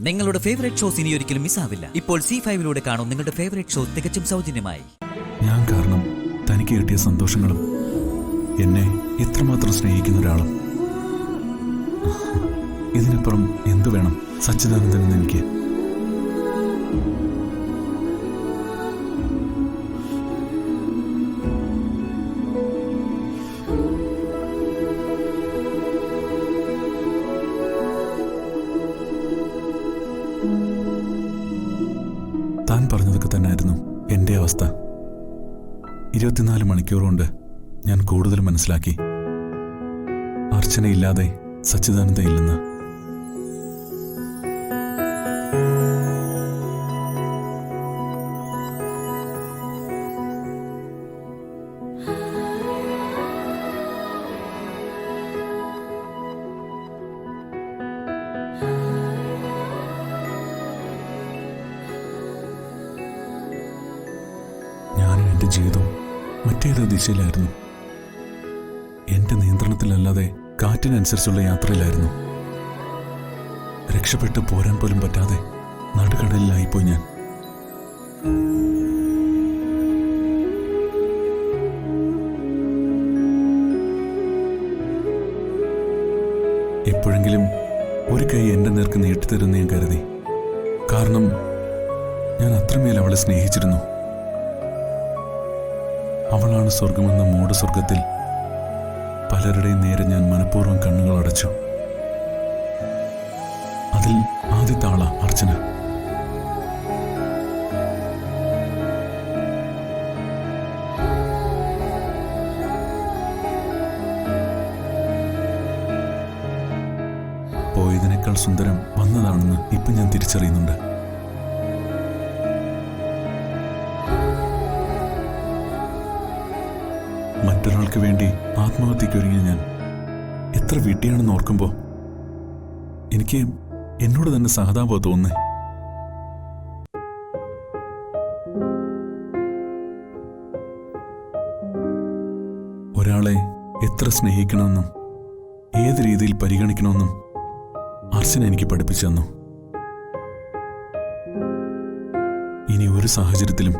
നിങ്ങളുടെ favourite shows ഇനി ഒരിക്കലും മിസ്സാവില്ല. ഇപ്പോൾ C5-ലൂടെ കാണും നിങ്ങളുടെ ഫേവറേറ്റ് ഷോ തികച്ചും സൗജന്യമായി. ഞാൻ കാരണം തനിക്ക് കിട്ടിയ സന്തോഷങ്ങളും എന്നെ ഇത്രമാത്രം സ്നേഹിക്കുന്ന ഒരാളും, ഇതിനപ്പുറം എന്തു വേണം സച്ചിദാനന്ദൻ എനിക്ക്? താൻ പറഞ്ഞതൊക്കെ തന്നെയായിരുന്നു എൻ്റെ അവസ്ഥ. 24 മണിക്കൂർ കൊണ്ട് ഞാൻ കൂടുതൽ മനസ്സിലാക്കി, അർച്ചനയില്ലാതെ സച്ചിദാനന്ദ ഇല്ലെന്ന്. ഞാനും എൻ്റെ ജീവിതവും മറ്റേതോ ദിശയിലായിരുന്നു. എൻ്റെ നിയന്ത്രണത്തിലല്ലാതെ കാറ്റിനനുസരിച്ചുള്ള യാത്രയിലായിരുന്നു. രക്ഷപ്പെട്ട് പോരാൻ പോലും പറ്റാതെ നടുക്കടലിലായിപ്പോയി ഞാൻ. എപ്പോഴെങ്കിലും ഒരു കൈ എൻ്റെ നേർക്ക് നീട്ടിത്തരുമെന്ന് ഞാൻ കരുതി. കാരണം ഞാൻ അത്രമേൽ അവളെ സ്നേഹിച്ചിരുന്നു. അവളാണ് സ്വർഗമെന്ന മൂഢസ്വർഗത്തിൽ പലരുടെയും നേരെ ഞാൻ മനഃപൂർവ്വം കണ്ണുകൾ അടച്ചു. അതിൽ ആദ്യത്തെ ആളാ അർച്ചന. പോയതിനേക്കാൾ സുന്ദരം വന്നതാണെന്ന് ഇപ്പം ഞാൻ തിരിച്ചറിയുന്നുണ്ട്. മറ്റൊരാൾക്ക് വേണ്ടി ആത്മഹത്യക്കൊരുങ്ങിയ ഞാൻ എത്ര വിഡ്ഢിയാണെന്ന് ഓർക്കുമ്പോൾ എനിക്ക് എന്നോട് തന്നെ സഹതാപം തോന്നുന്നേ. ഒരാളെ എത്ര സ്നേഹിക്കണമെന്നും ഏത് രീതിയിൽ പരിഗണിക്കണമെന്നും അർച്ചന എനിക്ക് പഠിപ്പിച്ചു തന്നു. ഇനി ഒരു സാഹചര്യത്തിലും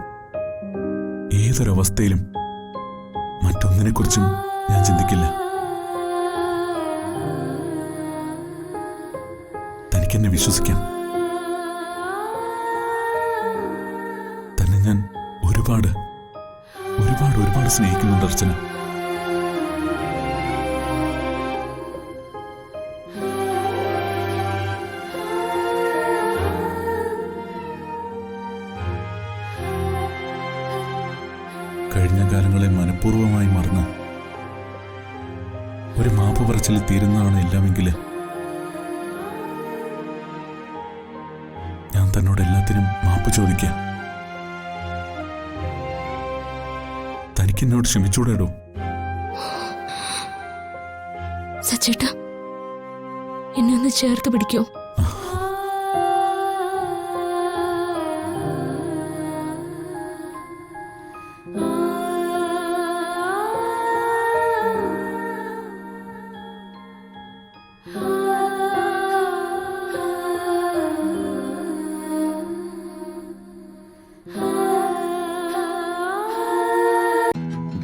ഏതൊരവസ്ഥയിലും മറ്റൊന്നിനെക്കുറിച്ചും ഞാൻ ചിന്തിക്കില്ല. തനിക്കെന്നെ വിശ്വസിക്കാം. തന്നെ ഞാൻ ഒരുപാട് ഒരുപാട് ഒരുപാട് സ്നേഹിക്കുന്നുണ്ട് അർച്ചന. കഴിഞ്ഞ കാലങ്ങളെ മനഃപൂർവ്വമായി മറന്ന് ഒരു മാപ്പ് പറച്ചിൽ തീരുന്നതാണ് എല്ലാമെങ്കിൽ ഞാൻ തന്നോട് എല്ലാത്തിനും മാപ്പ് ചോദിക്കാം. തനിക്കെന്നോട് ക്ഷമിച്ചൂടാടോ? സച്ചേട്ടാ, എന്നെ ഒന്ന് ചേർത്ത് പിടിക്കോ?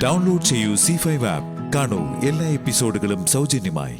ഡൗൺലോഡ് ചെയ്യൂ C5 ആപ്പ്. കാണൂ എല്ലാ എപ്പിസോഡുകളും സൗജന്യമായി.